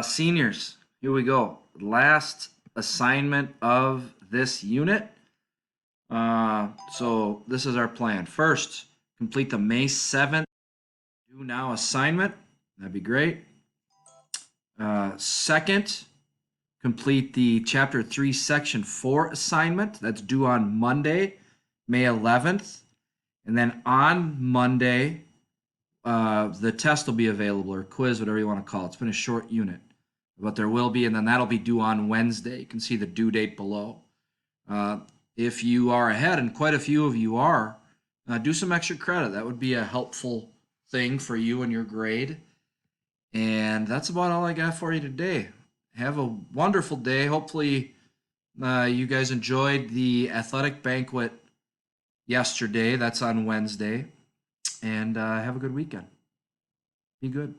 Seniors, here we go. Last assignment of this unit. So this is our plan. First, complete the May 7th do now assignment. That'd be great. Second, complete the Chapter 3, Section 4 assignment. That's due on Monday, May 11th. And then on Monday, the test will be available, or quiz, whatever you want to call it. It's been a short unit, but there will be, and then that'll be due on Wednesday. You can see the due date below. If you are ahead, and quite a few of you are, do some extra credit. That would be a helpful thing for you and your grade. And that's about all I got for you today. Have a wonderful day. Hopefully, you guys enjoyed the athletic banquet yesterday. That's on Wednesday. And have a good weekend. Be good.